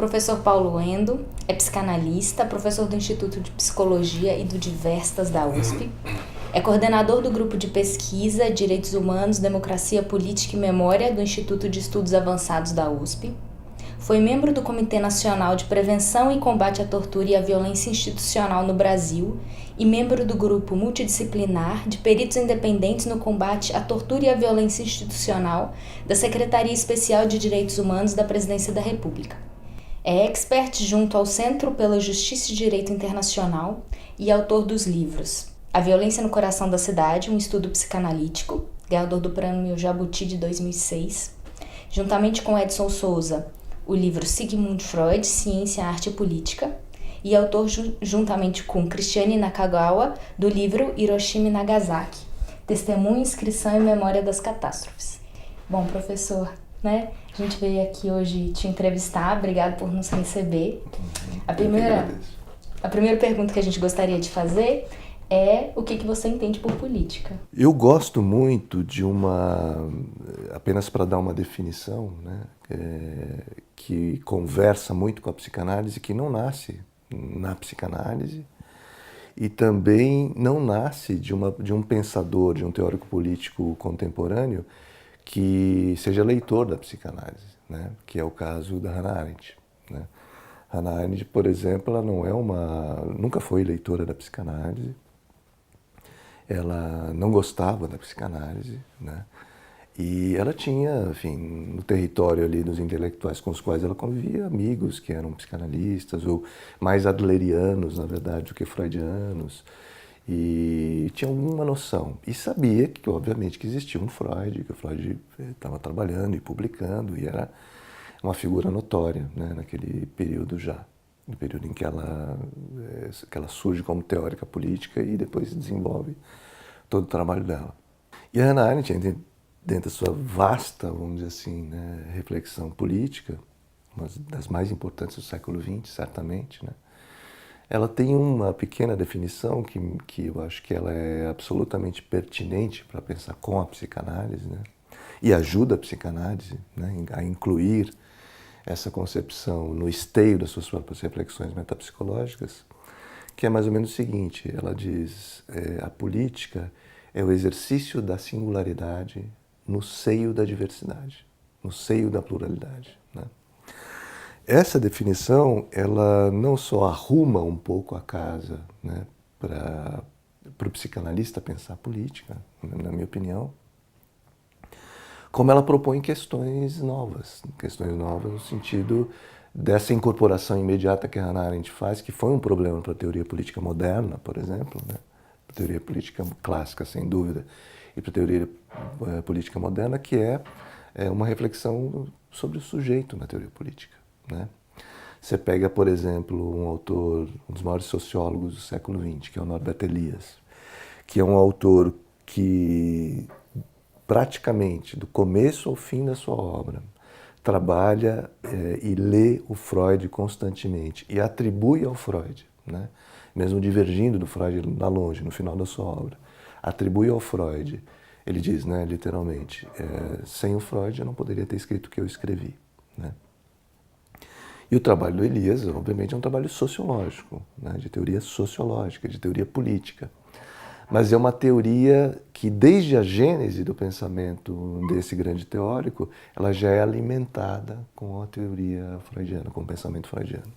professor Paulo Endo, é psicanalista, professor do Instituto de Psicologia e do Diverstas da USP, é coordenador do grupo de pesquisa Direitos Humanos, Democracia, Política e Memória do Instituto de Estudos Avançados da USP, foi membro do Comitê Nacional de Prevenção e Combate à Tortura e à Violência Institucional no Brasil e membro do grupo multidisciplinar de peritos independentes no combate à tortura e à violência institucional da Secretaria Especial de Direitos Humanos da Presidência da República. É expert junto ao Centro pela Justiça e Direito Internacional e autor dos livros A Violência no Coração da Cidade, um estudo psicanalítico, ganhador do Prêmio Jabuti de 2006, juntamente com Edson Souza, o livro Sigmund Freud, Ciência, Arte e Política, e autor juntamente com Cristiane Nakagawa do livro Hiroshima e Nagasaki, Testemunho, Inscrição e Memória das Catástrofes. Bom, professor, a gente veio aqui hoje te entrevistar, obrigado por nos receber. A primeira pergunta que a gente gostaria de fazer é o que você entende por política? Eu gosto muito de apenas para dar uma definição, que conversa muito com a psicanálise, que não nasce na psicanálise e também não nasce de um pensador, de um teórico político contemporâneo que seja leitor da psicanálise, que é o caso da Hannah Arendt. Hannah Arendt, por exemplo, ela nunca foi leitora da psicanálise. Ela não gostava da psicanálise, E ela tinha, enfim, no território ali dos intelectuais com os quais ela convivia, amigos que eram psicanalistas, ou mais adlerianos, na verdade, do que freudianos, e tinha alguma noção. E sabia que, obviamente, que existia um Freud, que o Freud estava trabalhando e publicando, e era uma figura notória, naquele período já. No período em que ela surge como teórica política e depois desenvolve todo o trabalho dela. E a Hannah Arendt, dentro da sua vasta, vamos dizer assim, reflexão política, uma das mais importantes do século XX, certamente, ela tem uma pequena definição que eu acho que ela é absolutamente pertinente para pensar com a psicanálise, e ajuda a psicanálise a incluir essa concepção no esteio das suas próprias reflexões metapsicológicas, que é mais ou menos o seguinte: ela diz, a política é o exercício da singularidade no seio da diversidade, no seio da pluralidade. Essa definição, ela não só arruma um pouco a casa para o psicanalista pensar a política, na minha opinião, como ela propõe questões novas no sentido dessa incorporação imediata que a Hannah Arendt faz, que foi um problema para a teoria política moderna, por exemplo, para a teoria política clássica, sem dúvida, e para a teoria política moderna, que é uma reflexão sobre o sujeito na teoria política. Você pega, por exemplo, um autor, um dos maiores sociólogos do século XX, que é o Norbert Elias, que é um autor que praticamente, do começo ao fim da sua obra, trabalha e lê o Freud constantemente e atribui ao Freud, mesmo divergindo do Freud lá longe, no final da sua obra, atribui ao Freud, ele diz, literalmente, sem o Freud eu não poderia ter escrito o que eu escrevi. E o trabalho do Elias, obviamente, é um trabalho sociológico, de teoria sociológica, de teoria política. Mas é uma teoria que, desde a gênese do pensamento desse grande teórico, ela já é alimentada com a teoria freudiana, com o pensamento freudiano.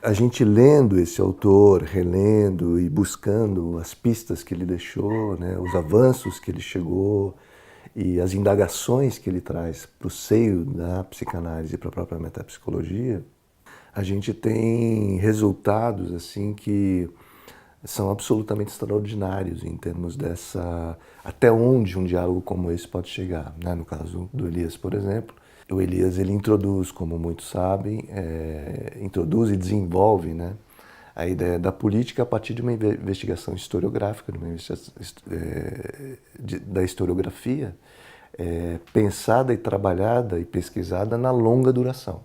A gente lendo esse autor, relendo e buscando as pistas que ele deixou, os avanços que ele chegou e as indagações que ele traz para o seio da psicanálise e para a própria metapsicologia, a gente tem resultados assim que são absolutamente extraordinários em termos até onde um diálogo como esse pode chegar. No caso do Elias, por exemplo, o Elias ele introduz, como muitos sabem, introduz e desenvolve a ideia da política a partir de uma investigação historiográfica, da historiografia, pensada e trabalhada e pesquisada na longa duração.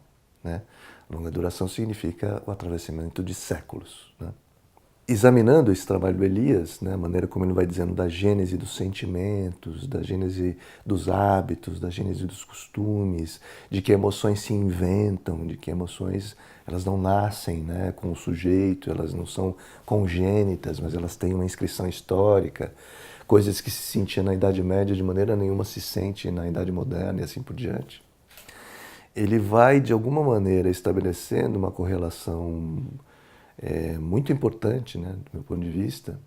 Longa duração significa o atravessamento de séculos. examinando esse trabalho do Elias, né, a maneira como ele vai dizendo da gênese dos sentimentos, da gênese dos hábitos, da gênese dos costumes, de que emoções se inventam, de que emoções elas não nascem, né, com o sujeito, elas não são congênitas, mas elas têm uma inscrição histórica, coisas que se sentia na Idade Média de maneira nenhuma se sente na Idade Moderna e assim por diante. Ele vai, de alguma maneira, estabelecendo uma correlação muito importante, né, do meu ponto de vista,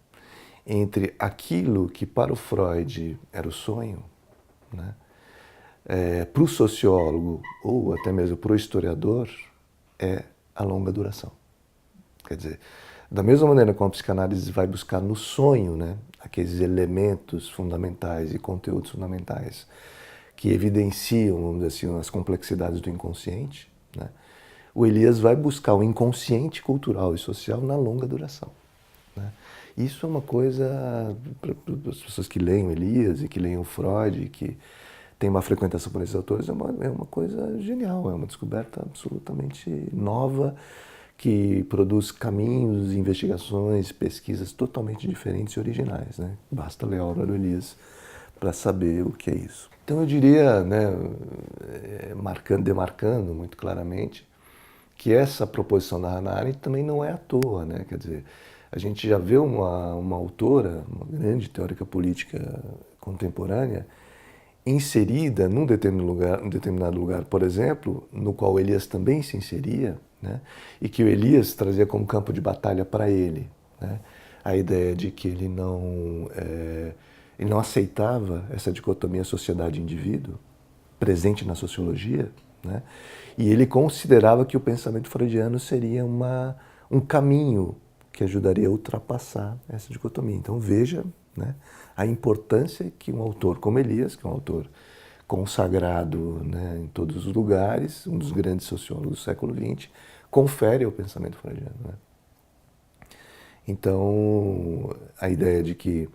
entre aquilo que para o Freud era o sonho, né, para o sociólogo ou até mesmo para o historiador, é a longa duração. Quer dizer, da mesma maneira como a psicanálise vai buscar no sonho, né, aqueles elementos fundamentais e conteúdos fundamentais que evidenciam, vamos dizer assim, as complexidades do inconsciente, né, o Elias vai buscar o inconsciente cultural e social na longa duração, né? Isso é uma coisa, para as pessoas que leem o Elias e que leem o Freud, que têm uma frequentação por esses autores, é uma coisa genial, é uma descoberta absolutamente nova, que produz caminhos, investigações, pesquisas totalmente diferentes e originais, né? Basta ler a obra do Elias para saber o que é isso. Então eu diria, né, demarcando muito claramente, que essa proposição da Hannah Arendt também não é à toa, né? Quer dizer, a gente já vê uma autora, uma grande teórica política contemporânea, inserida num determinado lugar, por exemplo, no qual Elias também se inseria, né? E que o Elias trazia como campo de batalha para ele, né? A ideia de que ele não aceitava essa dicotomia sociedade-indivíduo, presente na sociologia, né? E ele considerava que o pensamento freudiano seria um caminho que ajudaria a ultrapassar essa dicotomia. Então veja, né, a importância que um autor como Elias, que é um autor consagrado, né, em todos os lugares, um dos grandes sociólogos do século XX, confere ao pensamento freudiano, né? Então a ideia de que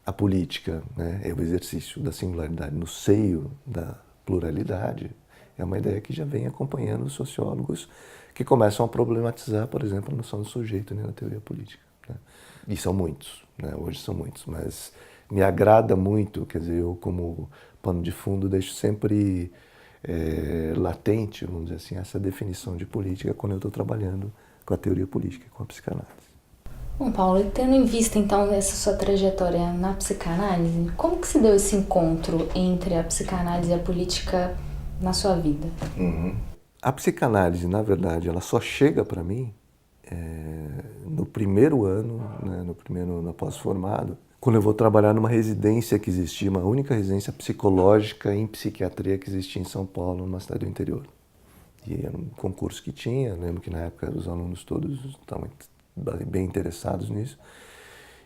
a política, né, é o exercício da singularidade no seio da pluralidade é uma ideia que já vem acompanhando os sociólogos que começam a problematizar, por exemplo, a noção do sujeito, né, na teoria política, né? E são muitos, né? Hoje são muitos, mas me agrada muito, quer dizer, eu como pano de fundo deixo sempre latente, vamos dizer assim, essa definição de política quando eu estou trabalhando com a teoria política, com a psicanálise. Bom, Paulo, e tendo em vista então essa sua trajetória na psicanálise, como que se deu esse encontro entre a psicanálise e a política na sua vida? A psicanálise, na verdade, ela só chega para mim no primeiro ano, né, no primeiro ano pós-formado, quando eu vou trabalhar numa residência que existia, uma única residência psicológica em psiquiatria que existia em São Paulo, numa cidade do interior. E era um concurso que tinha, eu lembro que na época os alunos todos estavam bem interessados nisso.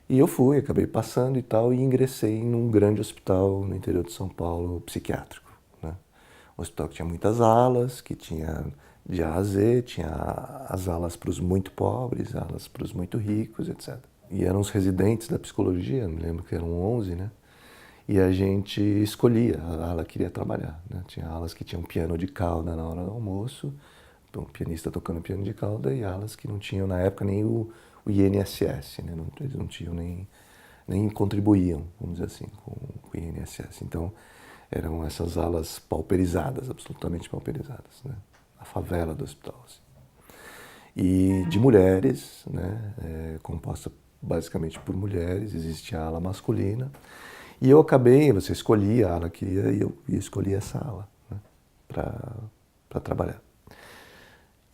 E eu fui, acabei passando e tal, e ingressei num grande hospital no interior de São Paulo, psiquiátrico, né? Um hospital que tinha muitas alas, que tinha de A a Z, tinha as alas para os muito pobres, alas para os muito ricos, etc. E eram os residentes da psicologia, me lembro que eram 11, né? E a gente escolhia a ala que queria trabalhar, né? Tinha alas que tinham piano de cauda na hora do almoço, um pianista tocando piano de cauda, e alas que não tinham na época nem o INSS, né? Eles não tinham nem contribuíam, vamos dizer assim, com o INSS. Então eram essas alas pauperizadas, absolutamente pauperizadas, né? A favela do hospital, assim. E de mulheres, né? Composta basicamente por mulheres, existia a ala masculina. E eu acabei, você escolhia a ala que ia, e eu escolhi essa ala, né, para trabalhar.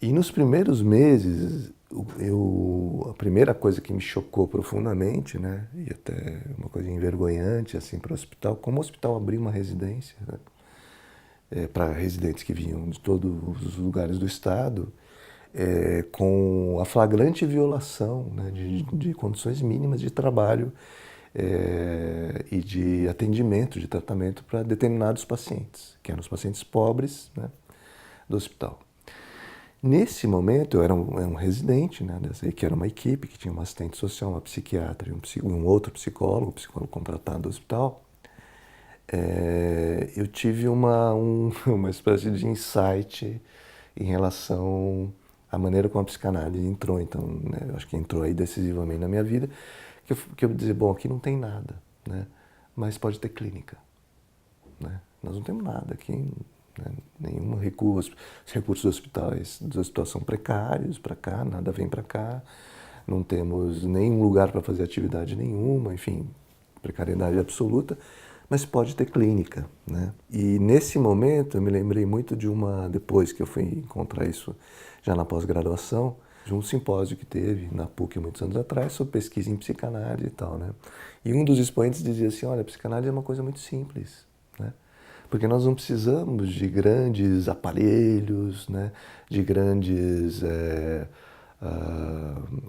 E nos primeiros meses, a primeira coisa que me chocou profundamente, né, e até uma coisa envergonhante assim, para o hospital, como o hospital abriu uma residência, né, para residentes que vinham de todos os lugares do estado, com a flagrante violação, né, de condições mínimas de trabalho e de atendimento, de tratamento para determinados pacientes, que eram os pacientes pobres, né, do hospital. Nesse momento, eu era um residente, né, que era uma equipe, que tinha uma assistente social, uma psiquiatra e um outro psicólogo contratado do hospital. Eu tive uma espécie de insight em relação a maneira como a psicanálise entrou, então, né, eu acho que entrou aí decisivamente na minha vida, que eu dizer, bom, aqui não tem nada, né, mas pode ter clínica, né? Nós não temos nada aqui, né, nenhum recurso, os recursos dos hospitais são precários para cá, nada vem para cá, não temos nenhum lugar para fazer atividade nenhuma, enfim, precariedade absoluta, mas pode ter clínica, né? E nesse momento eu me lembrei muito depois que eu fui encontrar isso já na pós-graduação, de um simpósio que teve na PUC muitos anos atrás sobre pesquisa em psicanálise e tal, né? E um dos expoentes dizia assim, olha, a psicanálise é uma coisa muito simples, né? Porque nós não precisamos de grandes aparelhos, né? De grandes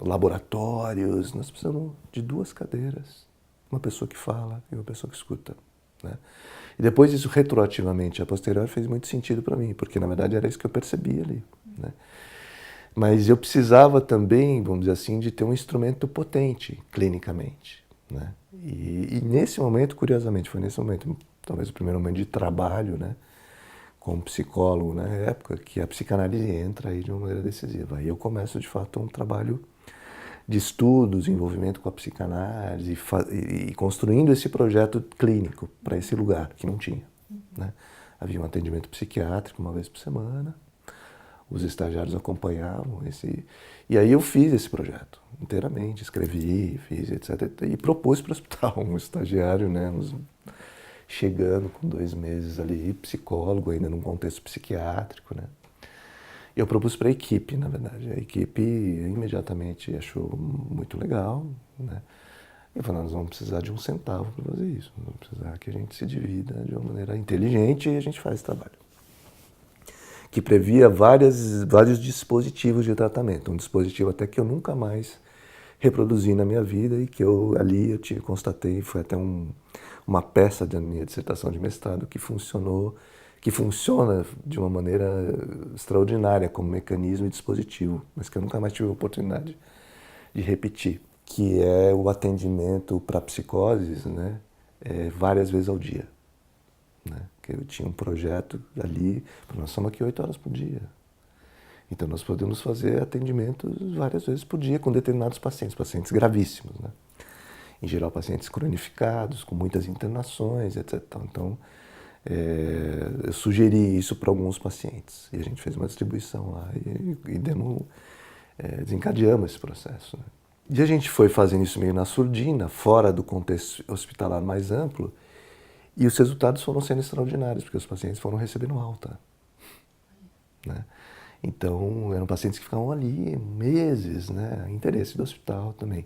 laboratórios, nós precisamos de 2 cadeiras, uma pessoa que fala e uma pessoa que escuta, né? E depois isso retroativamente, a posteriori, fez muito sentido para mim, porque na verdade era isso que eu percebi ali, né? Mas eu precisava também, vamos dizer assim, de ter um instrumento potente clinicamente, né? E nesse momento, curiosamente, foi nesse momento, talvez o primeiro momento de trabalho, né, como psicólogo na época, que a psicanálise entra aí de uma maneira decisiva. Aí eu começo, de fato, um trabalho de estudos, envolvimento com a psicanálise e construindo esse projeto clínico para esse lugar, que não tinha, né? Havia um atendimento psiquiátrico uma vez por semana, os estagiários acompanhavam e aí eu fiz esse projeto inteiramente, escrevi, fiz, etc. E propus para o hospital um estagiário, né, chegando com 2 meses ali, psicólogo, ainda num contexto psiquiátrico, né. Eu propus para a equipe, na verdade. A equipe imediatamente achou muito legal, né. Eu falei, nós vamos precisar de 1 centavo para fazer isso, vamos precisar que a gente se divida de uma maneira inteligente e a gente faz esse trabalho. Que previa vários dispositivos de tratamento. Um dispositivo até que eu nunca mais reproduzi na minha vida e que eu constatei, foi até uma peça da minha dissertação de mestrado que funciona de uma maneira extraordinária como mecanismo e dispositivo, mas que eu nunca mais tive a oportunidade de repetir, que é o atendimento para psicoses, né, várias vezes ao dia, né? Que eu tinha um projeto ali, nós estamos aqui 8 horas por dia. Então nós podemos fazer atendimentos várias vezes por dia com determinados pacientes gravíssimos, né? Em geral pacientes cronificados, com muitas internações, etc. Então eu sugeri isso para alguns pacientes e a gente fez uma distribuição lá e desencadeamos esse processo, né? E a gente foi fazendo isso meio na surdina, fora do contexto hospitalar mais amplo. E os resultados foram sendo extraordinários, porque os pacientes foram recebendo alta, né? Então, eram pacientes que ficavam ali meses, né? Interesse do hospital também.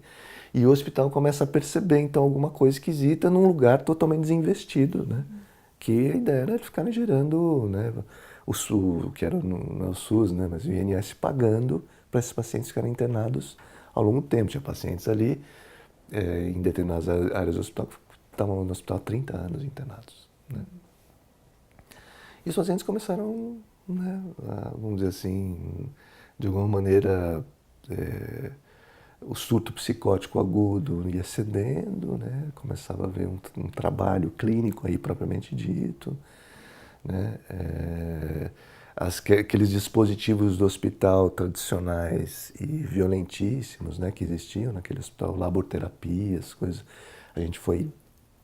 E o hospital começa a perceber, então, alguma coisa esquisita num lugar totalmente desinvestido, né? Que a ideia era ficarem gerando, né, o SUS, que era, não é o SUS, né, mas o INSS pagando para esses pacientes ficarem internados ao longo do tempo. Tinha pacientes ali, em determinadas áreas do hospital, estavam no hospital há 30 anos internados, né? E os pacientes começaram, né, vamos dizer assim, de alguma maneira, o surto psicótico agudo ia cedendo, né? Começava a haver um trabalho clínico aí propriamente dito, né? Aqueles dispositivos do hospital tradicionais e violentíssimos, né, que existiam naquele hospital, laboterapias, coisas, a gente foi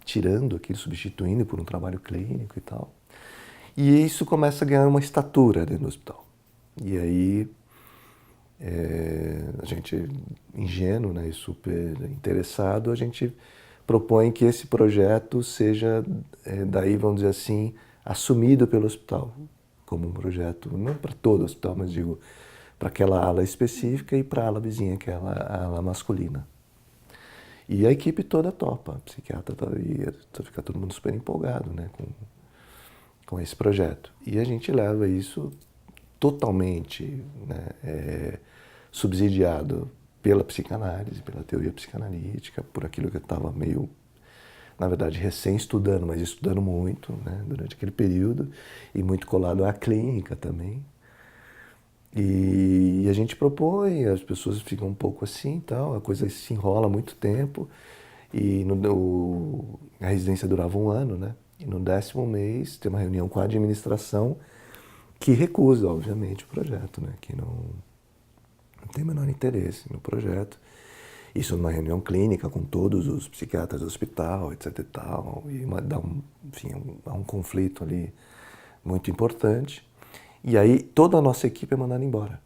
tirando aquilo, substituindo por um trabalho clínico e tal. E isso começa a ganhar uma estatura dentro do hospital. E aí, a gente, ingênuo, né, e super interessado, a gente propõe que esse projeto seja, daí, vamos dizer assim, assumido pelo hospital, como um projeto, não para todo o hospital, mas digo, para aquela ala específica e para a ala vizinha, que é a ala masculina. E a equipe toda topa, a psiquiatra fica todo mundo super empolgado, né, com esse projeto. E a gente leva isso totalmente, né, subsidiado pela psicanálise, pela teoria psicanalítica, por aquilo que eu estava meio, na verdade, recém-estudando, mas estudando muito, né, durante aquele período, e muito colado à clínica também. E a gente propõe, as pessoas ficam um pouco assim, tal, a coisa se enrola muito tempo, e a residência durava 1 ano, né? E no 10º mês tem uma reunião com a administração que recusa, obviamente, o projeto, né? Que tem o menor interesse no projeto. Isso numa reunião clínica com todos os psiquiatras do hospital, etc e tal, e há um conflito ali muito importante. E aí toda a nossa equipe é mandada embora.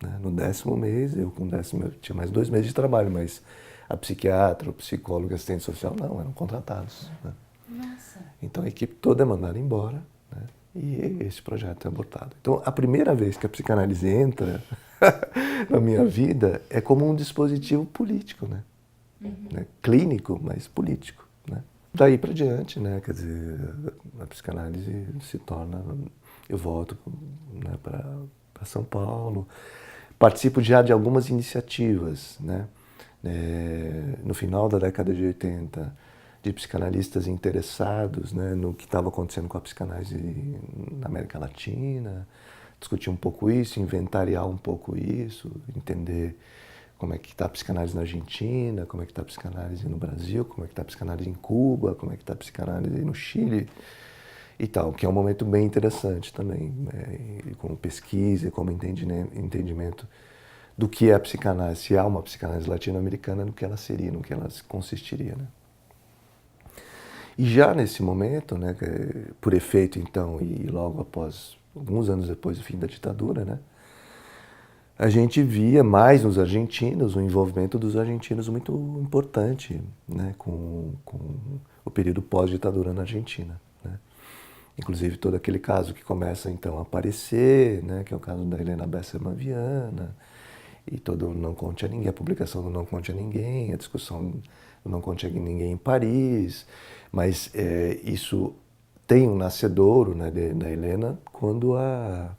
Né? No 10º mês, eu tinha mais 2 meses de trabalho, mas a psiquiatra, o psicólogo, assistente social, não, eram contratados. Né? Nossa. Então a equipe toda é mandada embora, né? E esse projeto é abortado. Então a primeira vez que a psicanálise entra na minha vida é como um dispositivo político, né? Né? Clínico, mas político. Né? Daí para diante, né? Quer dizer, a psicanálise se torna... Eu volto, né, para São Paulo, participo já de algumas iniciativas, né? No final da década de 80, de psicanalistas interessados, né, no que estava acontecendo com a psicanálise na América Latina, discutir um pouco isso, inventariar um pouco isso, entender como é que está a psicanálise na Argentina, como é que está a psicanálise no Brasil, como é que está a psicanálise em Cuba, como é que está a psicanálise no Chile e tal, que é um momento bem interessante também, como pesquisa, como entendimento do que é a psicanálise, se há uma psicanálise latino-americana, no que ela seria, no que ela consistiria, né? E já nesse momento, né, por efeito então, e logo após, alguns anos depois do fim da ditadura, né, a gente via mais nos argentinos, o envolvimento dos argentinos muito importante, né, com o período pós-ditadura na Argentina. Né. Inclusive todo aquele caso que começa então a aparecer, né, que é o caso da Helena Besserman Viana, e todo Não Conte a Ninguém, a publicação do Não Conte a Ninguém, a discussão do Não Conte a Ninguém em Paris, mas isso tem um nascedouro, né, da Helena quando a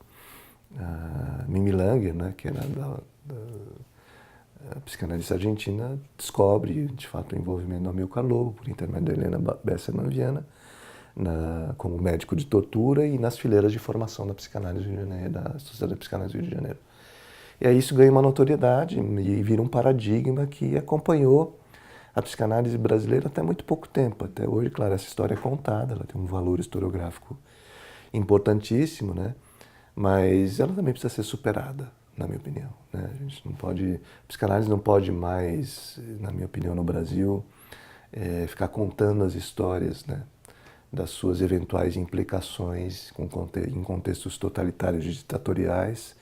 Mimi Langer, né, que era a psicanalista argentina, descobre de fato o envolvimento do Amilcar Lobo, por intermédio da Helena Besserman Viana, como médico de tortura e nas fileiras de formação da psicanálise do Rio de Janeiro, da Sociedade da Psicanálise do Rio de Janeiro. E aí isso ganha uma notoriedade e vira um paradigma que acompanhou a psicanálise brasileira até muito pouco tempo. Até hoje, claro, essa história é contada, ela tem um valor historiográfico importantíssimo, né? Mas ela também precisa ser superada, na minha opinião. Né? A gente não pode, a psicanálise não pode mais, na minha opinião, no Brasil, ficar contando as histórias, né, das suas eventuais implicações em contextos totalitários e ditatoriais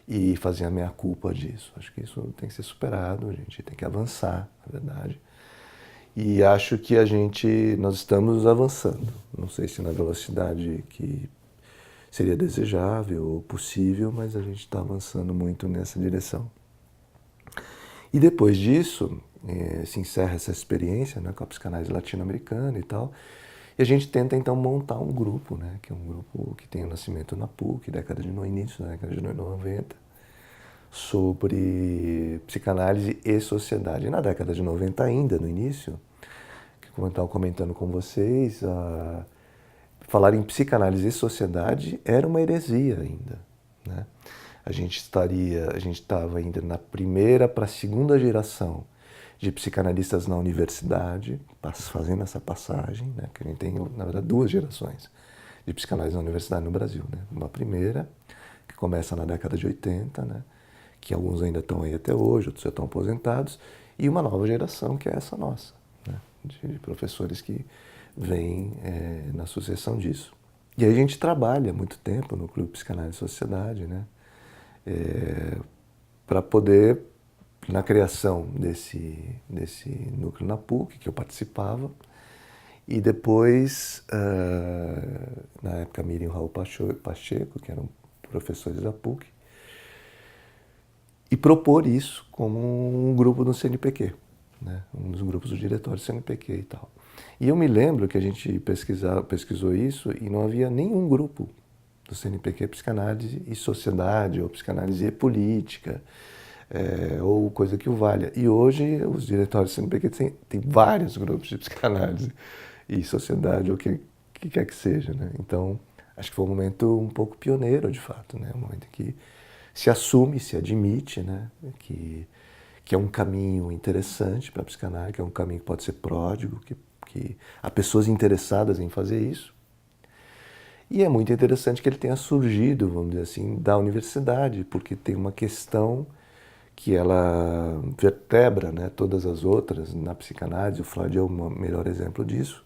e fazer a meia-culpa disso. Acho que isso tem que ser superado, a gente tem que avançar, na verdade. E acho que nós estamos avançando. Não sei se na velocidade que seria desejável ou possível, mas a gente está avançando muito nessa direção. E depois disso, se encerra essa experiência, né, com a psicanálise latino-americana e tal, e a gente tenta então montar um grupo, né, que é um grupo que tem o nascimento na PUC, no início da década de 90, sobre psicanálise e sociedade. E na década de 90 ainda, no início, como eu estava comentando com vocês, falar em psicanálise e sociedade era uma heresia ainda. Né? A gente estava ainda na primeira para a segunda geração de psicanalistas na universidade, fazendo essa passagem, né? Que a gente tem, na verdade, 2 gerações de psicanálise na universidade no Brasil. Né? Uma primeira, que começa na década de 80, né? Que alguns ainda estão aí até hoje, outros já estão aposentados, e uma nova geração, que é essa nossa, né? De professores que vêm na sucessão disso. E aí a gente trabalha muito tempo no Clube Psicanálise e Sociedade, né? Para poder, na criação desse núcleo na PUC, que eu participava, e depois, na época, Miriam e Raul Pacheco, que eram professores da PUC, e propor isso como um grupo do CNPq, né? Um dos grupos do diretório do CNPq e tal. E eu me lembro que a gente pesquisou isso e não havia nenhum grupo do CNPq psicanálise e sociedade, ou psicanálise e política, ou coisa que o valha. E hoje os diretórios do CNPq têm vários grupos de psicanálise e sociedade, ou o que quer que seja. Né? Então, acho que foi um momento um pouco pioneiro, de fato, né? Um momento que se assume, se admite, né? Que é um caminho interessante para a psicanálise, que é um caminho que pode ser pródigo, que há pessoas interessadas em fazer isso. E é muito interessante que ele tenha surgido, vamos dizer assim, da universidade, porque tem uma questão que ela vertebra, né, todas as outras na psicanálise. O Freud é o melhor exemplo disso,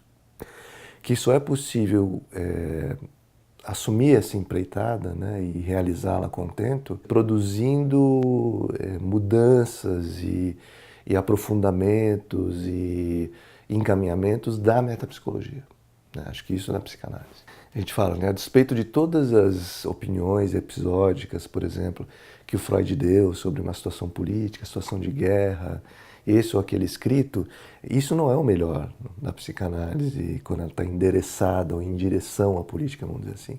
que só é possível assumir essa empreitada, né, e realizá-la com contento, produzindo mudanças e aprofundamentos e encaminhamentos da metapsicologia. Né? Acho que isso é na psicanálise. A gente fala, né, a despeito de todas as opiniões episódicas, por exemplo, que o Freud deu sobre uma situação política, situação de guerra, esse ou aquele escrito, isso não é o melhor da psicanálise quando ela está endereçada ou em direção à política, vamos dizer assim.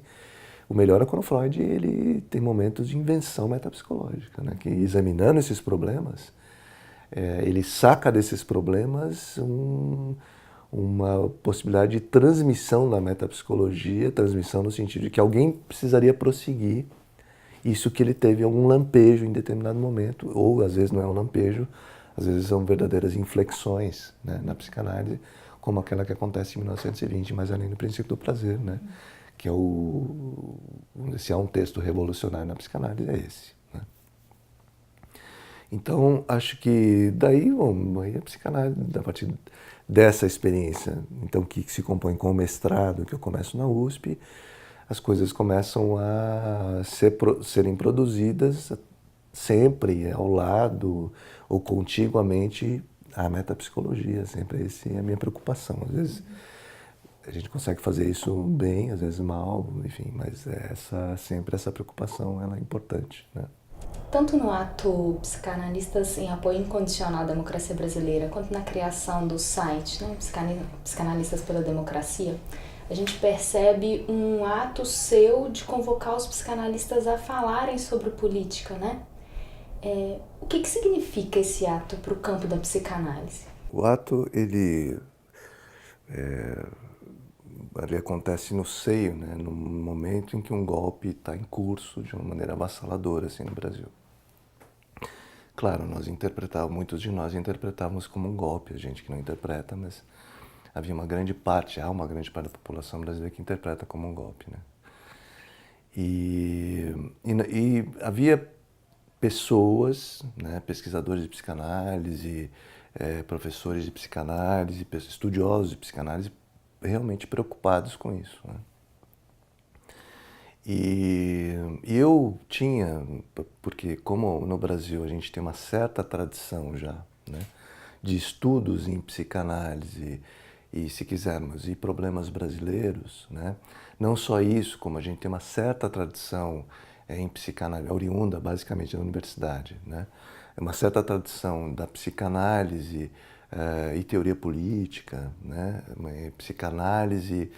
O melhor é quando o Freud ele tem momentos de invenção metapsicológica, né, que examinando esses problemas, ele saca desses problemas uma possibilidade de transmissão da metapsicologia, transmissão no sentido de que alguém precisaria prosseguir isso que ele teve algum lampejo em determinado momento, ou às vezes não é um lampejo, às vezes são verdadeiras inflexões, né, na psicanálise, como aquela que acontece em 1920, mais além do princípio do prazer, né, que é se há um texto revolucionário na psicanálise, é esse. Né. Então, acho que daí, aí a psicanálise, a partir dessa experiência, então que se compõe com o mestrado, que eu começo na USP, as coisas começam a serem produzidas sempre ao lado ou contiguamente à metapsicologia, sempre essa é a minha preocupação. Às vezes a gente consegue fazer isso bem, às vezes mal, enfim, mas sempre essa preocupação ela é importante, né? Tanto no ato Psicanalistas em Apoio Incondicional à Democracia Brasileira, quanto na criação do site, né, Psicanalistas pela Democracia, a gente percebe um ato seu de convocar os psicanalistas a falarem sobre política, né? O que significa esse ato para o campo da psicanálise? O ato, ele acontece no seio, né, no momento em que um golpe está em curso de uma maneira avassaladora assim, no Brasil. Claro, muitos de nós interpretávamos como um golpe, a gente que não interpreta, mas há uma grande parte da população brasileira que interpreta como um golpe, né? E havia pessoas, né, pesquisadores de psicanálise, professores de psicanálise, estudiosos de psicanálise, realmente preocupados com isso, né? E eu tinha, porque como no Brasil a gente tem uma certa tradição já, né, de estudos em psicanálise e, se quisermos, e problemas brasileiros, né, não só isso, como a gente tem uma certa tradição em psicanálise, oriunda basicamente da universidade, né, uma certa tradição da psicanálise e teoria política, né, psicanálise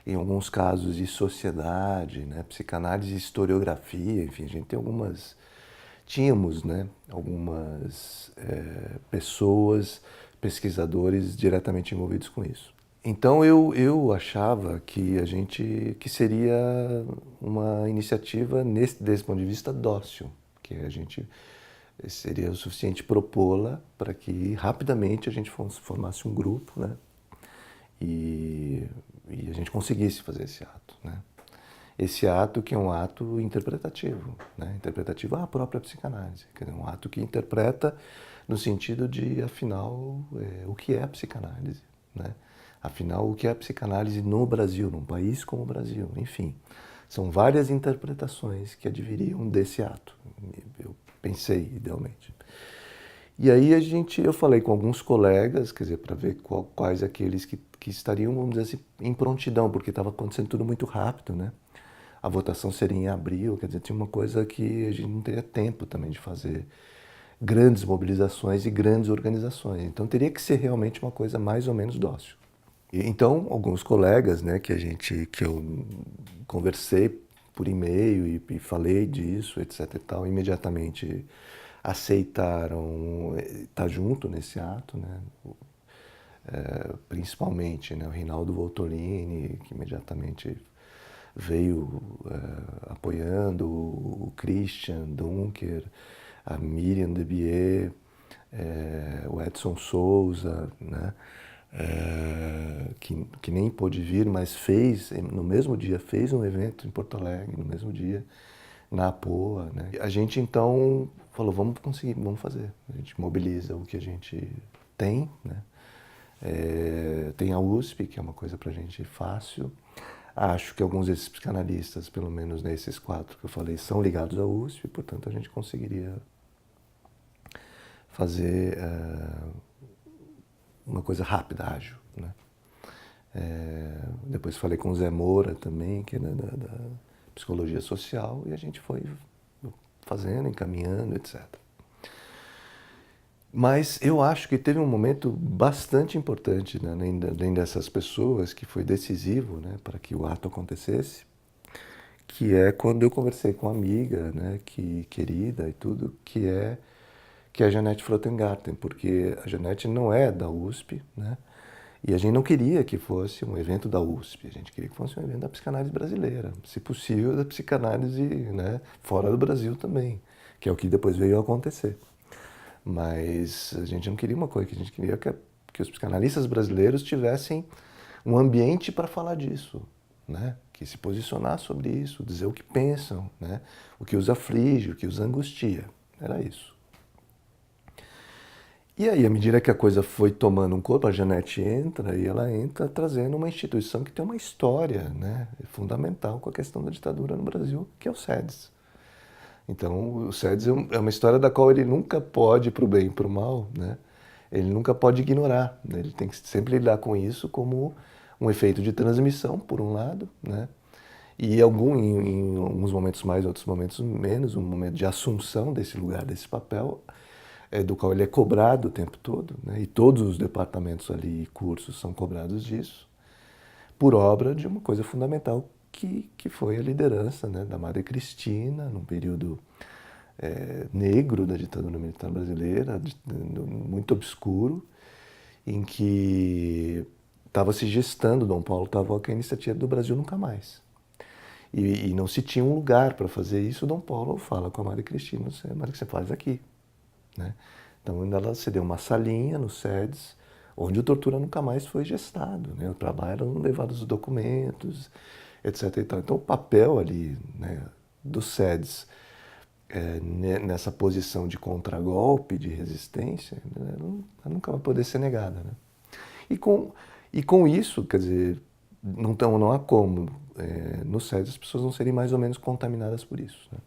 em alguns casos de sociedade, né, psicanálise e historiografia, enfim, a gente tem tínhamos, né, algumas pessoas, pesquisadores diretamente envolvidos com isso. Então eu achava que seria uma iniciativa desse ponto de vista dócil, que a gente seria o suficiente propô-la para que rapidamente a gente formasse um grupo, né, e a gente conseguisse fazer esse ato, né? Esse ato que é um ato interpretativo, né? Interpretativo à própria psicanálise, quer dizer, um ato que interpreta no sentido de, afinal, o que é a psicanálise, né? Afinal, o que é a psicanálise no Brasil, num país como o Brasil, enfim. São várias interpretações que adviriam desse ato, eu pensei, idealmente. E aí eu falei com alguns colegas, quer dizer, para ver quais aqueles que estariam, vamos dizer assim, em prontidão, porque estava acontecendo tudo muito rápido, né? A votação seria em abril, quer dizer, tinha uma coisa que a gente não teria tempo também de fazer grandes mobilizações e grandes organizações. Então teria que ser realmente uma coisa mais ou menos dócil. Então, alguns colegas, né, que eu conversei por e-mail e falei disso, etc e tal, imediatamente aceitaram estar junto nesse ato, né? Principalmente, né, o Rinaldo Voltolini, que imediatamente veio apoiando, o Christian Dunker, a Miriam Debier, o Edson Souza, né, que nem pôde vir, mas no mesmo dia, fez um evento em Porto Alegre, no mesmo dia, na APOA, né? A gente então falou, vamos conseguir, vamos fazer. A gente mobiliza o que a gente tem, né? Tem a USP, que é uma coisa pra gente fácil. Acho que alguns desses psicanalistas, pelo menos nesses 4 que eu falei, são ligados à USP, portanto a gente conseguiria fazer uma coisa rápida, ágil, né? Depois falei com o Zé Moura também, que é da psicologia social, e a gente foi fazendo, encaminhando, etc. Mas eu acho que teve um momento bastante importante, né, além dessas pessoas, que foi decisivo, né, para que o ato acontecesse, que é quando eu conversei com uma amiga, né, querida e tudo, que é a Janete Frottengarten, porque a Janete não é da USP, né, e a gente não queria que fosse um evento da USP, a gente queria que fosse um evento da psicanálise brasileira, se possível da psicanálise, né, fora do Brasil também, que é o que depois veio a acontecer. Mas a gente não queria uma coisa, que a gente queria que os psicanalistas brasileiros tivessem um ambiente para falar disso, né? Que se posicionar sobre isso, dizer o que pensam, né? O que os aflige, o que os angustia. Era isso. E aí, à medida que a coisa foi tomando um corpo, a Janete entra e ela entra trazendo uma instituição que tem uma história, né, fundamental com a questão da ditadura no Brasil, que é o SEDES. Então, o SEDES é uma história da qual ele nunca pode, para o bem e para o mal, né? Ele nunca pode ignorar, né? Ele tem que sempre lidar com isso como um efeito de transmissão, por um lado, né? E em alguns momentos mais, outros momentos menos, um momento de assunção desse lugar, desse papel, do qual ele é cobrado o tempo todo, né? E todos os departamentos ali e cursos são cobrados disso, por obra de uma coisa fundamental que foi a liderança, né, da Madre Cristina, num período negro da ditadura militar brasileira, muito obscuro, em que estava se gestando Dom Paulo Tavoca a iniciativa do Brasil Nunca Mais. E não se tinha um lugar para fazer isso. Dom Paulo fala com a Madre Cristina, Madre, que você faz aqui, né? Então ela cedeu uma salinha no SEDES, onde o Tortura Nunca Mais foi gestado, né? O trabalho eram levados os documentos, etc. E tal. Então o papel ali, né, do SEDES nessa posição de contragolpe, de resistência, né, nunca vai poder ser negada, né? E com isso, quer dizer, não há como no SEDES as pessoas não serem mais ou menos contaminadas por isso, né?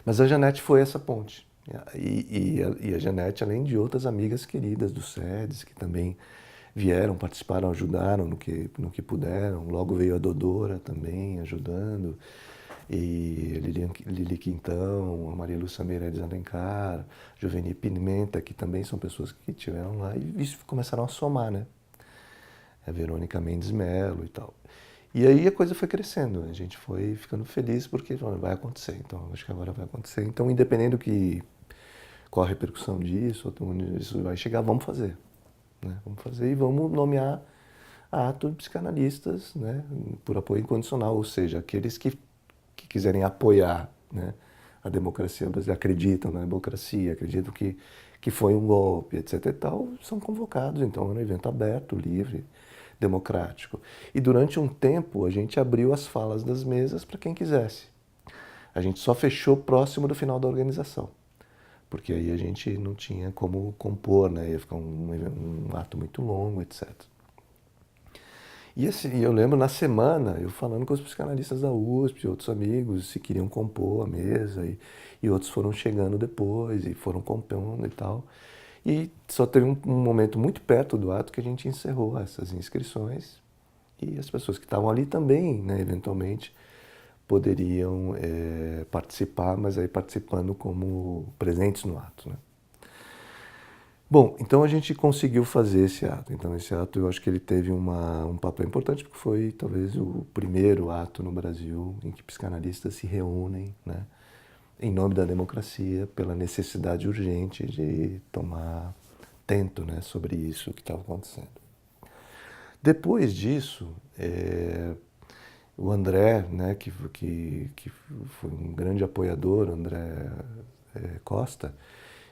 Mas a Janete foi essa ponte. E a Janete, além de outras amigas queridas do SEDES, que também vieram, participaram, ajudaram no que puderam. Logo veio a Dodora também, ajudando. E Lili Quintão, a Maria Lúcia Meirelles Alencar, Juveni Pimenta, que também são pessoas que estiveram lá. E isso começaram a somar, né? A Verônica Mendes Melo e tal. E aí a coisa foi crescendo, a gente foi ficando feliz porque vai acontecer, então acho que agora vai acontecer. Então, independente qual a repercussão disso, onde isso vai chegar, vamos fazer, né? Vamos fazer e vamos nomear atos psicanalistas, né, por apoio incondicional, ou seja, aqueles que quiserem apoiar, né, a democracia brasileira, acreditam na democracia, acreditam que foi um golpe, etc. e tal, são convocados. Então, é um evento aberto, livre, democrático. E durante um tempo a gente abriu as falas das mesas para quem quisesse. A gente só fechou próximo do final da organização, porque aí a gente não tinha como compor, né? Ia ficar um ato muito longo, etc. E assim, eu lembro na semana, eu falando com os psicanalistas da USP, outros amigos, se queriam compor a mesa, e outros foram chegando depois, e foram compondo e tal. E só teve um momento muito perto do ato que a gente encerrou essas inscrições, e as pessoas que estavam ali também, né, eventualmente, poderiam participar, mas aí participando como presentes no ato, né? Bom, então a gente conseguiu fazer esse ato. Então esse ato eu acho que ele teve um papel importante porque foi talvez o primeiro ato no Brasil em que psicanalistas se reúnem, né, em nome da democracia, pela necessidade urgente de tomar tento, né, sobre isso que estava acontecendo. Depois disso, o André, né, que foi um grande apoiador, André Costa,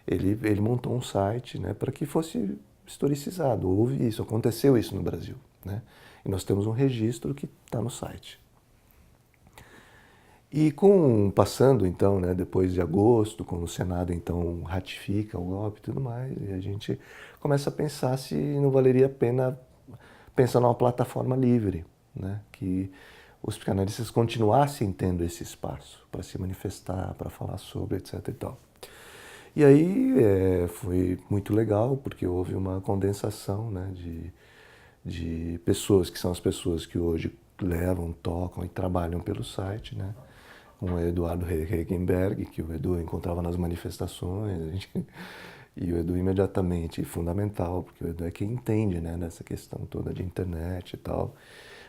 ele montou um site, né, para que fosse historicizado. Houve isso, aconteceu isso no Brasil, né? E nós temos um registro que está no site. E passando então, né, depois de agosto, quando o Senado então ratifica o golpe e tudo mais, e a gente começa a pensar se não valeria a pena pensar numa plataforma livre, né, que os psicanalistas continuassem tendo esse espaço para se manifestar, para falar sobre, etc. e tal. E aí foi muito legal, porque houve uma condensação, né, de pessoas, que são as pessoas que hoje levam, tocam e trabalham pelo site, né? Com o Eduardo Regenberg, que o Edu encontrava nas manifestações, e o Edu imediatamente, fundamental, porque o Edu é quem entende, né, dessa questão toda de internet e tal.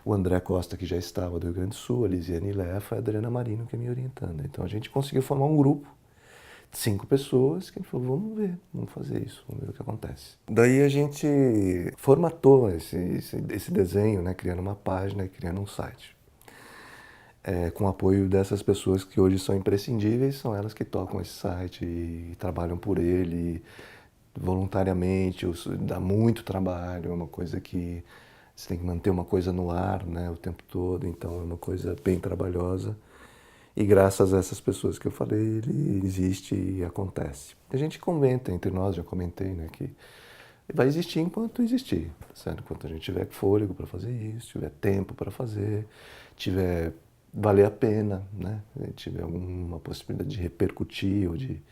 O André Costa, que já estava do Rio Grande do Sul, a Lisiane Lefa e a Adriana Marino, que é me orientando. Então a gente conseguiu formar um grupo, 5 pessoas, que a gente falou, vamos ver, vamos fazer isso, vamos ver o que acontece. Daí a gente formatou esse desenho, né, criando uma página e criando um site. Com o apoio dessas pessoas que hoje são imprescindíveis, são elas que tocam esse site e trabalham por ele voluntariamente, dá muito trabalho, é uma coisa que você tem que manter uma coisa no ar, né, o tempo todo, então é uma coisa bem trabalhosa. E graças a essas pessoas que eu falei, ele existe e acontece. A gente comenta entre nós, já comentei, né, que vai existir enquanto existir, certo? Enquanto a gente tiver fôlego para fazer isso, tiver tempo para fazer, tiver valer a pena, né? Tiver alguma possibilidade de repercutir ou de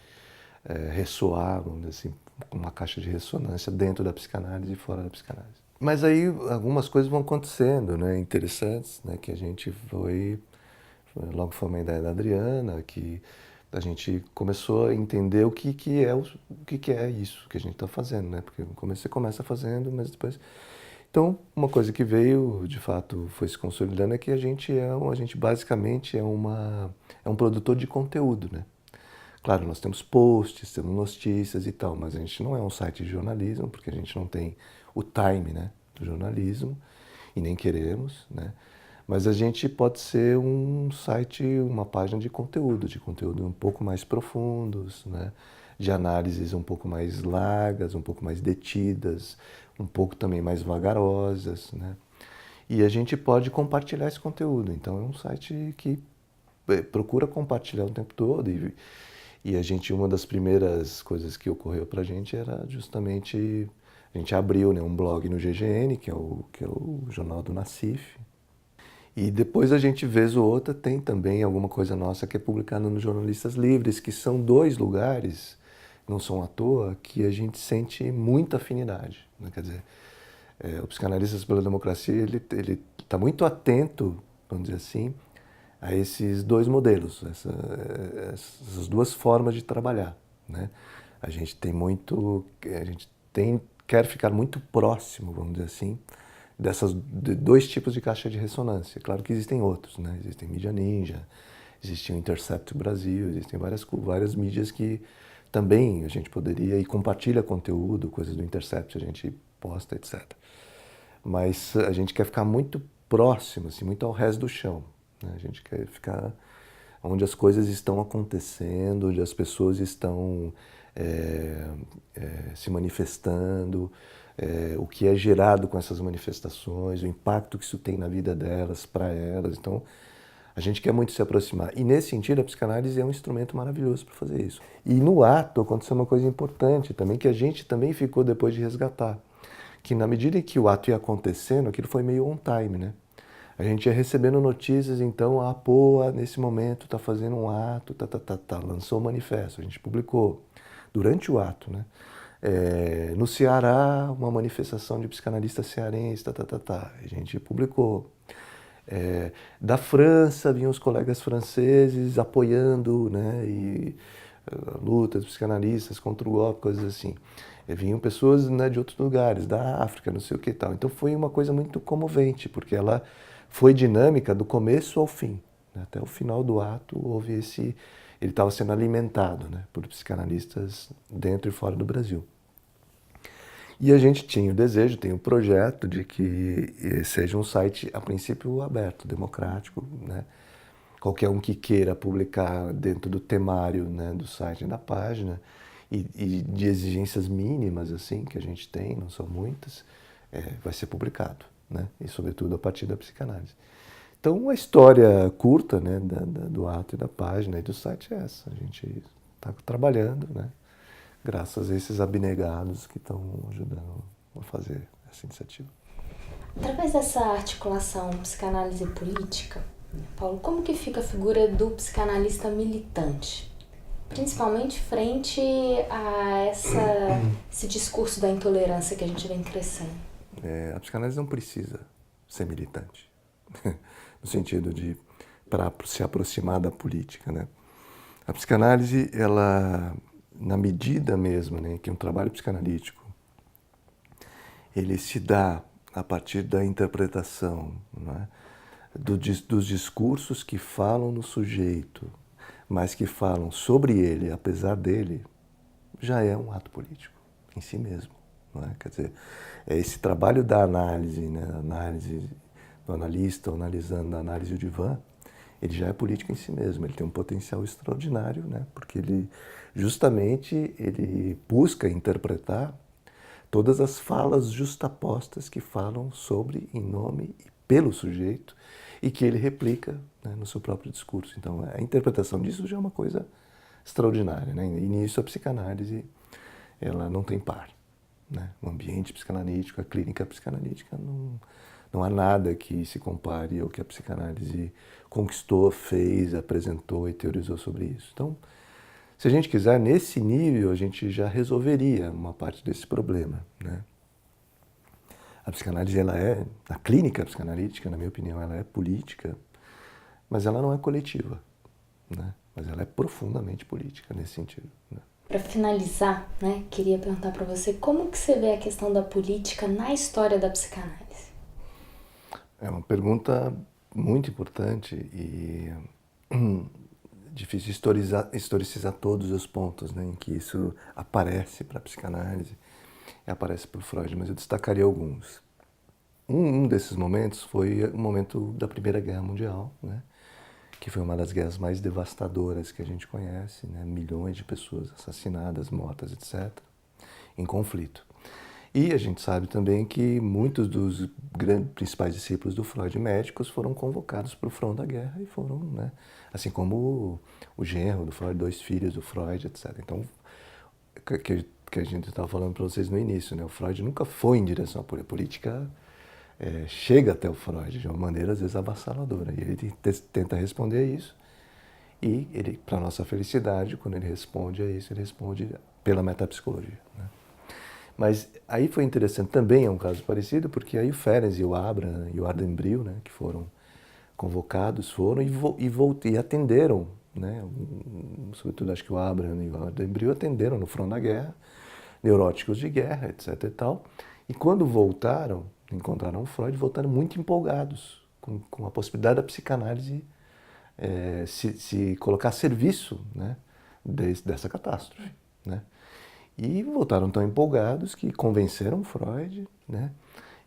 ressoar, vamos dizer assim, com uma caixa de ressonância dentro da psicanálise e fora da psicanálise. Mas aí algumas coisas vão acontecendo, né, interessantes, né, que a gente logo foi uma ideia da Adriana, que a gente começou a entender o que é isso que a gente está fazendo, né? Porque você começa fazendo, mas depois... Então, uma coisa que veio, de fato, foi se consolidando é que a gente basicamente é um produtor de conteúdo, né? Claro, nós temos posts, temos notícias e tal, mas a gente não é um site de jornalismo, porque a gente não tem o time, né, do jornalismo, e nem queremos, né? Mas a gente pode ser um site, uma página de conteúdo um pouco mais profundos, né? De análises um pouco mais largas, um pouco mais detidas, um pouco também mais vagarosas, né? E a gente pode compartilhar esse conteúdo. Então é um site que procura compartilhar o tempo todo e uma das primeiras coisas que ocorreu para a gente era justamente, a gente abriu, né, um blog no GGN, que é o jornal do Nassif. E depois a gente, vez ou outra, tem também alguma coisa nossa que é publicada nos Jornalistas Livres, que são 2 lugares, não são à toa, que a gente sente muita afinidade, né? Quer dizer, o Psicanalistas pela Democracia, ele está muito atento, vamos dizer assim, a esses 2 modelos, essas 2 formas de trabalhar, né? A gente quer ficar muito próximo, vamos dizer assim, de 2 tipos de caixa de ressonância. Claro que existem outros, né? Existem Mídia Ninja, existe o Intercept Brasil, existem várias mídias que também a gente poderia e compartilha conteúdo, coisas do Intercept a gente posta, etc. Mas a gente quer ficar muito próximo, assim, muito ao resto do chão, né? A gente quer ficar onde as coisas estão acontecendo, onde as pessoas estão se manifestando, o que é gerado com essas manifestações, o impacto que isso tem na vida delas, para elas. Então, a gente quer muito se aproximar. E, nesse sentido, a psicanálise é um instrumento maravilhoso para fazer isso. E no ato aconteceu uma coisa importante também, que a gente também ficou depois de resgatar. Que na medida em que o ato ia acontecendo, aquilo foi meio on time, né? A gente ia recebendo notícias, então, nesse momento está fazendo um ato, lançou o manifesto, a gente publicou durante o ato, né? No Ceará, uma manifestação de psicanalistas cearenses, a gente publicou. Da França, vinham os colegas franceses apoiando, né, a luta dos psicanalistas contra o golpe, coisas assim. Vinham pessoas, né, de outros lugares, da África, não sei o que e tal. Então foi uma coisa muito comovente, porque ela foi dinâmica do começo ao fim, né? Até o final do ato houve ele estava sendo alimentado, né, por psicanalistas dentro e fora do Brasil. E a gente tinha o desejo, tem o projeto de que seja um site, a princípio, aberto, democrático, né? Qualquer um que queira publicar dentro do temário, né, do site e da página, e de exigências mínimas, assim, que a gente tem, não são muitas, vai ser publicado, né? E, sobretudo, a partir da psicanálise. Então, a história curta, né, do ato e da página e do site é essa. A gente está trabalhando, né, graças a esses abnegados que estão ajudando a fazer essa iniciativa. Através dessa articulação psicanálise política, Paulo, como que fica a figura do psicanalista militante? Principalmente frente a esse discurso da intolerância que a gente vem crescendo. A psicanálise não precisa ser militante, no sentido de para se aproximar da política, né? A psicanálise, ela, na medida mesmo, né, que um trabalho psicanalítico, ele se dá a partir da interpretação, né, dos discursos que falam no sujeito, mas que falam sobre ele, apesar dele, já é um ato político em si mesmo. Não é? Quer dizer, esse trabalho da análise, né, análise do analista, analisando a análise do divã, ele já é político em si mesmo, ele tem um potencial extraordinário, né, porque ele justamente ele busca interpretar todas as falas justapostas que falam sobre, em nome e pelo sujeito e que ele replica, né, no seu próprio discurso. Então, a interpretação disso já é uma coisa extraordinária, né? E nisso a psicanálise ela não tem par, né? O ambiente psicanalítico, a clínica psicanalítica, não há nada que se compare ao que a psicanálise conquistou, fez, apresentou e teorizou sobre isso. Então, se a gente quiser, nesse nível, a gente já resolveria uma parte desse problema, né? A psicanálise, a clínica psicanalítica, na minha opinião, ela é política, mas ela não é coletiva, né? Mas ela é profundamente política nesse sentido, né? Para finalizar, né, queria perguntar para você como que você vê a questão da política na história da psicanálise? É uma pergunta muito importante e difícil historicizar todos os pontos, né, em que isso aparece para a psicanálise e aparece para o Freud, mas eu destacaria alguns. Um desses momentos foi o momento da Primeira Guerra Mundial, né, que foi uma das guerras mais devastadoras que a gente conhece, né, milhões de pessoas assassinadas, mortas, etc., em conflito. E a gente sabe também que muitos dos principais discípulos do Freud, médicos, foram convocados para o front da guerra e foram, né, assim como o genro do Freud, 2 filhos do Freud, etc. Então, que a gente estava falando para vocês no início, né, o Freud nunca foi em direção à política, chega até o Freud de uma maneira, às vezes, avassaladora. E ele tenta responder a isso. E ele, para nossa felicidade, quando ele responde a isso, ele responde pela metapsicologia, né? Mas aí foi interessante, também é um caso parecido, porque aí o Ferenc e o Abraham e o Ardembril, né, que foram convocados, foram e atenderam, né, sobretudo acho que o Abraham e o Ardembril atenderam no front da guerra, neuróticos de guerra, etc. e tal. E quando voltaram, encontraram o Freud, voltaram muito empolgados com a possibilidade da psicanálise se colocar a serviço, né, dessa catástrofe, né? E voltaram tão empolgados que convenceram Freud, né,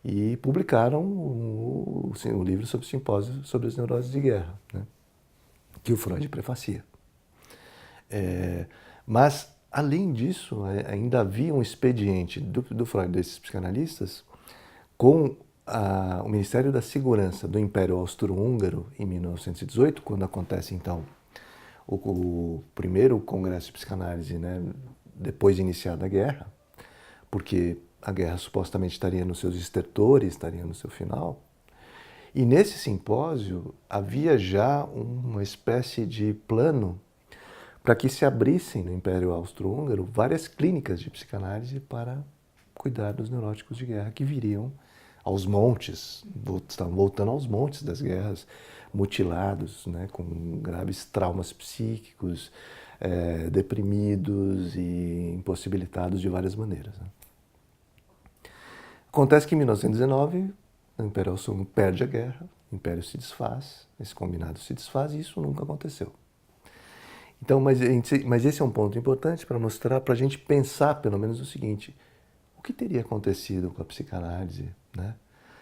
e publicaram o livro sobre o simpósio sobre as neuroses de guerra, né, que o Freud prefacia. Mas, além disso, ainda havia um expediente do Freud, desses psicanalistas, com o Ministério da Segurança do Império Austro-Húngaro, em 1918, quando acontece, então, o primeiro congresso de psicanálise, né, depois de iniciada a guerra, porque a guerra supostamente estaria nos seus estertores, estaria no seu final. E nesse simpósio havia já uma espécie de plano para que se abrissem no Império Austro-Húngaro várias clínicas de psicanálise para cuidar dos neuróticos de guerra que viriam aos montes, estavam voltando aos montes das guerras, mutilados, né, com graves traumas psíquicos, deprimidos e impossibilitados de várias maneiras, né? Acontece que em 1919 o Império Austro-Húngaro perde a guerra, o Império se desfaz, esse combinado se desfaz e isso nunca aconteceu. Então, mas esse é um ponto importante para mostrar, para a gente pensar pelo menos o seguinte: o que teria acontecido com a psicanálise, né?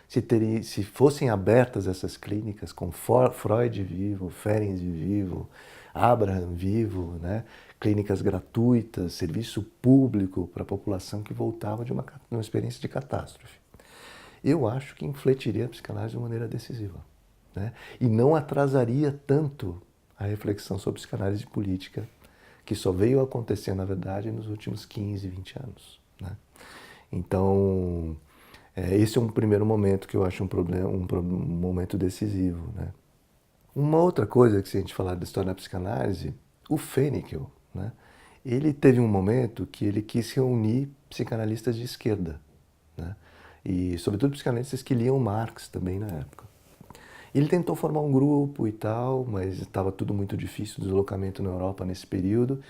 Se fossem abertas essas clínicas com Freud vivo, Ferenc vivo, Abraham vivo, né? Clínicas gratuitas, serviço público para a população que voltava de uma experiência de catástrofe. Eu acho que infletiria a psicanálise de uma maneira decisiva. né? E não atrasaria tanto a reflexão sobre psicanálise política, que só veio acontecer, na verdade, nos últimos 15, 20 anos, né? Então, esse é um primeiro momento que eu acho um momento decisivo, né? Uma outra coisa que, se a gente falar da história da psicanálise, o Fenikel, né? Ele teve um momento que ele quis reunir psicanalistas de esquerda, né? E, sobretudo, psicanalistas que liam Marx também na época. Ele tentou formar um grupo e tal, mas estava tudo muito difícil, o deslocamento na Europa nesse período.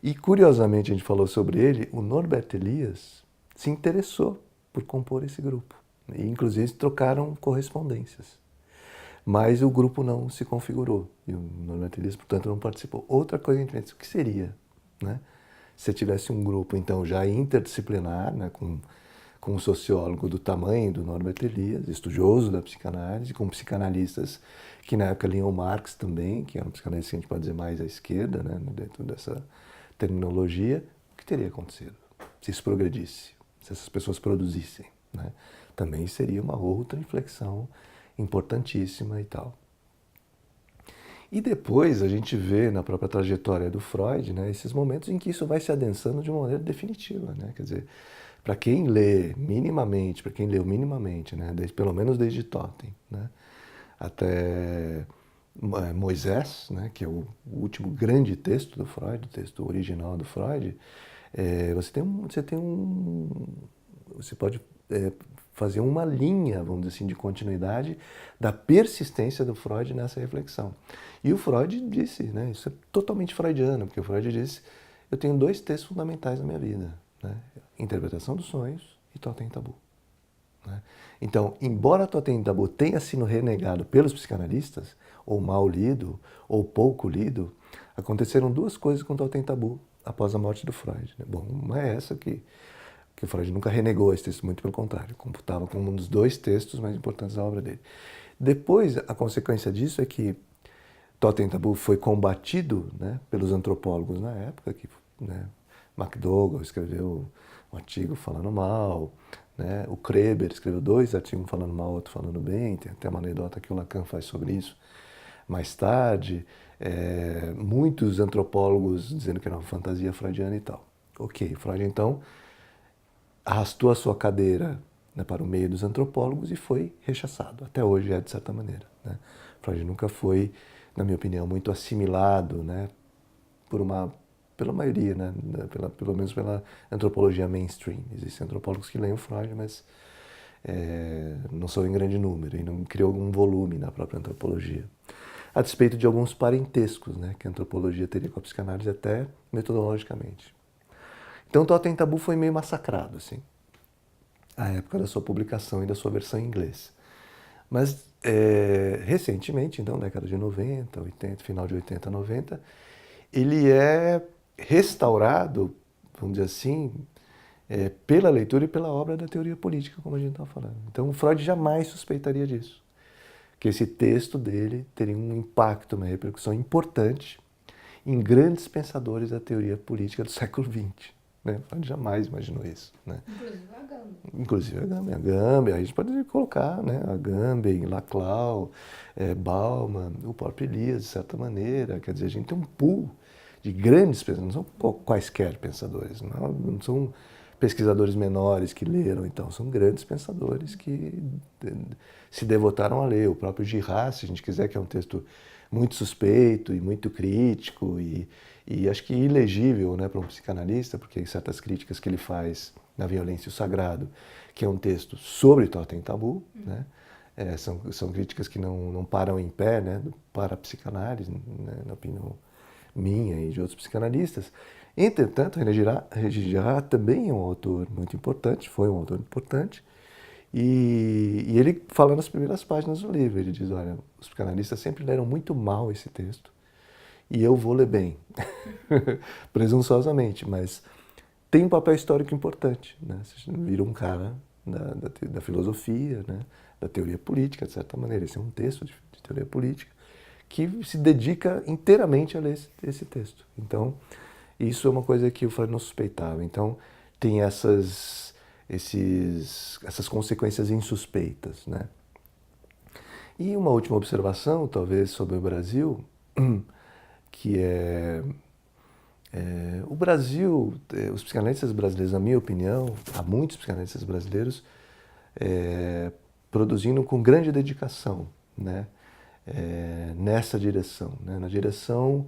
E, curiosamente, a gente falou sobre ele, o Norbert Elias se interessou por compor esse grupo. E, inclusive, trocaram correspondências. Mas o grupo não se configurou. E o Norbert Elias, portanto, não participou. Outra coisa que a gente pensa, o que seria, né? Se tivesse um grupo, então, já interdisciplinar, né, com um sociólogo do tamanho do Norbert Elias, estudioso da psicanálise, com psicanalistas que na época liam Marx também, que eram psicanalistas que a gente pode dizer mais à esquerda, né, dentro dessa terminologia, o que teria acontecido se isso progredisse, se essas pessoas produzissem, né? Também seria uma outra inflexão importantíssima e tal. E depois a gente vê na própria trajetória do Freud, né, esses momentos em que isso vai se adensando de uma maneira definitiva, né? Quer dizer, para quem lê minimamente, para quem leu minimamente, né, pelo menos desde Totem, né, até Moisés, né, que é o último grande texto do Freud, o texto original do Freud, você pode fazer uma linha, vamos dizer assim, de continuidade da persistência do Freud nessa reflexão. E o Freud disse, né, isso é totalmente freudiano, porque o Freud disse, eu tenho 2 textos fundamentais na minha vida, né, Interpretação dos Sonhos e Totem e Tabu. Né? Então, embora Totem e Tabu tenha sido renegado pelos psicanalistas, ou mal lido, ou pouco lido, aconteceram 2 coisas com Totem e Tabu após a morte do Freud. Né? Bom, uma é essa que o Freud nunca renegou esse texto, muito pelo contrário, computava como um dos 2 textos mais importantes da obra dele. Depois, a consequência disso é que Totem e Tabu foi combatido, né, pelos antropólogos na época, que, né, McDougall escreveu um artigo falando mal, né, o Kreber escreveu 2 artigos, um falando mal, outro falando bem, tem até uma anedota que o Lacan faz sobre isso mais tarde, muitos antropólogos dizendo que era uma fantasia freudiana e tal. Ok, Freud então arrastou a sua cadeira, né, para o meio dos antropólogos e foi rechaçado. Até hoje é de certa maneira, né? Freud nunca foi, na minha opinião, muito assimilado, né, pela maioria, né, pelo menos pela antropologia mainstream. Existem antropólogos que leem o Freud, mas não são em grande número e não criou um volume na própria antropologia. A despeito de alguns parentescos, né, que a antropologia teria com a psicanálise até metodologicamente. Então, Totem e Tabu foi meio massacrado, assim, à época da sua publicação e da sua versão em inglês. Mas, recentemente, então, década de 90, 80, final de 80, 90, ele é restaurado, vamos dizer assim, pela leitura e pela obra da teoria política, como a gente estava falando. Então, Freud jamais suspeitaria disso, que esse texto dele teria um impacto, uma repercussão importante em grandes pensadores da teoria política do século XX. Né? Freud jamais imaginou isso. Né? Inclusive a Agamben. Inclusive a Agamben, a gente pode colocar, né? Agamben, Laclau, Bauman, o próprio Elias, de certa maneira. Quer dizer, a gente tem um pool de grandes pensadores, não são quaisquer pensadores, não são pesquisadores menores que leram, então, são grandes pensadores que se devotaram a ler. O próprio Girard, se a gente quiser, que é um texto muito suspeito e muito crítico e acho que ilegível, né, para um psicanalista, porque certas críticas que ele faz na Violência e o Sagrado, que é um texto sobre Totem e Tabu, né, são críticas que não param em pé, né, para a psicanálise, né, na opinião minha e de outros psicanalistas. Entretanto, René Girard também é um autor muito importante, foi um autor importante, e ele fala nas primeiras páginas do livro, ele diz, olha, os psicanalistas sempre leram muito mal esse texto, e eu vou ler bem, presunçosamente, mas tem um papel histórico importante, né? Você vira um cara da filosofia, né? Da teoria política, de certa maneira. Esse é um texto de teoria política que se dedica inteiramente a ler esse texto. Então, isso é uma coisa que o Freud não suspeitava. Então, tem essas consequências insuspeitas, né? E uma última observação, talvez, sobre o Brasil, que o Brasil, os psicanalistas brasileiros, na minha opinião, há muitos psicanalistas brasileiros produzindo com grande dedicação, né, nessa direção, né, na direção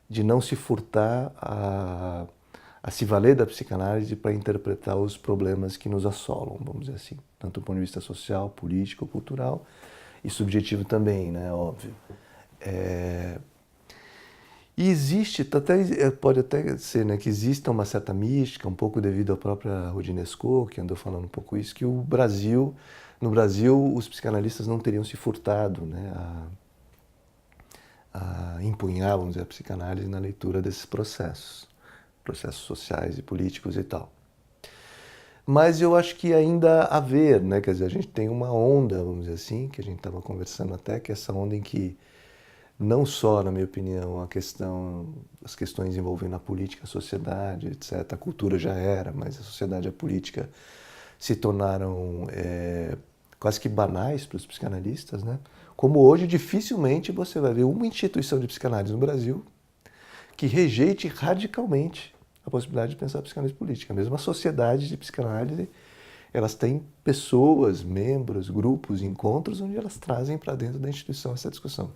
de não se furtar a se valer da psicanálise para interpretar os problemas que nos assolam, vamos dizer assim, tanto do ponto de vista social, político, cultural e subjetivo também, né, óbvio. E existe, pode até ser, né, que exista uma certa mística, um pouco devido à própria Rodinesco, que andou falando um pouco isso, que no Brasil os psicanalistas não teriam se furtado, né, a empunhar, vamos dizer, a psicanálise na leitura desses processos sociais e políticos e tal. Mas eu acho que ainda há a ver, né, quer dizer, a gente tem uma onda, vamos dizer assim, que a gente estava conversando até, que é essa onda em que não só, na minha opinião, as questões envolvendo a política, a sociedade, etc. A cultura já era, mas a sociedade e a política se tornaram quase que banais para os psicanalistas, né? Como hoje, dificilmente você vai ver uma instituição de psicanálise no Brasil que rejeite radicalmente a possibilidade de pensar a psicanálise política. Mesmo a sociedade de psicanálise, elas têm pessoas, membros, grupos, encontros onde elas trazem para dentro da instituição essa discussão.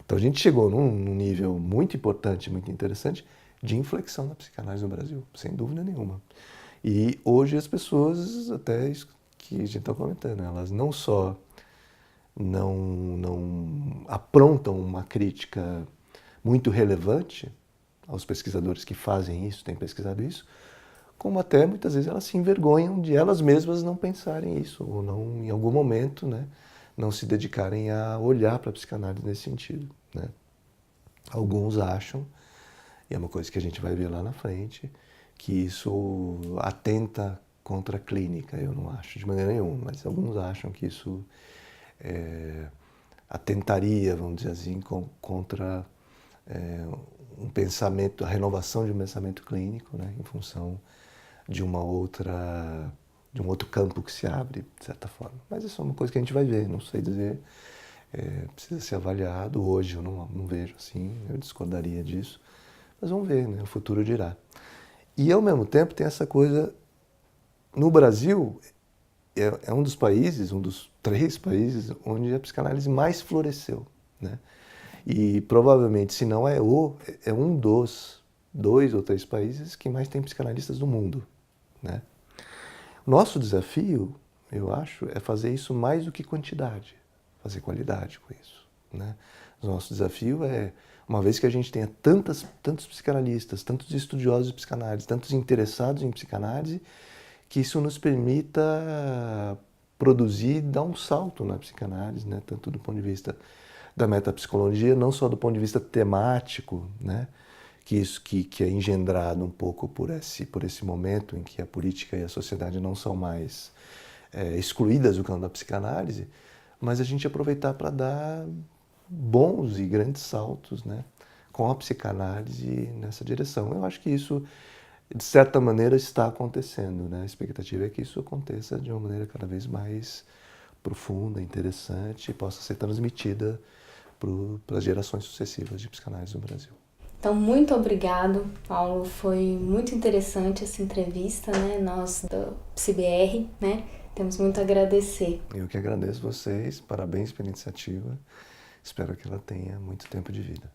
Então a gente chegou num nível muito importante, muito interessante, de inflexão da psicanálise no Brasil, sem dúvida nenhuma. E hoje as pessoas, até isso que a gente está comentando, elas não só não aprontam uma crítica muito relevante aos pesquisadores que fazem isso, têm pesquisado isso, como até muitas vezes elas se envergonham de elas mesmas não pensarem isso, ou não, em algum momento, né, não se dedicarem a olhar para a psicanálise nesse sentido, né? Alguns acham, e é uma coisa que a gente vai ver lá na frente, que isso atenta contra a clínica. Eu não acho de maneira nenhuma, mas alguns acham que isso atentaria, vamos dizer assim, contra um pensamento, a renovação de um pensamento clínico, né, em função de um outro campo que se abre, de certa forma. Mas isso é uma coisa que a gente vai ver, não sei dizer, precisa ser avaliado. Hoje eu não vejo assim, eu discordaria disso, mas vamos ver, né, o futuro dirá. E ao mesmo tempo tem essa coisa, no Brasil é um dos países, um dos 3 países onde a psicanálise mais floresceu, né? E provavelmente, se não é um dos 2 ou 3 países que mais tem psicanalistas no mundo, né? Nosso desafio, eu acho, é fazer isso mais do que quantidade, fazer qualidade com isso, né? O nosso desafio é, uma vez que a gente tenha tantos psicanalistas, tantos estudiosos de psicanálise, tantos interessados em psicanálise, que isso nos permita produzir, dar um salto na psicanálise, né? Tanto do ponto de vista da metapsicologia, não só do ponto de vista temático, né? Que é engendrado um pouco por esse momento em que a política e a sociedade não são mais excluídas do campo da psicanálise, mas a gente aproveitar para dar bons e grandes saltos, né, com a psicanálise nessa direção. Eu acho que isso, de certa maneira, está acontecendo, né? A expectativa é que isso aconteça de uma maneira cada vez mais profunda, interessante e possa ser transmitida para as gerações sucessivas de psicanálise no Brasil. Então, muito obrigado, Paulo. Foi muito interessante essa entrevista, né? Nós do PSIBR, né? Temos muito a agradecer. Eu que agradeço vocês, parabéns pela iniciativa. Espero que ela tenha muito tempo de vida.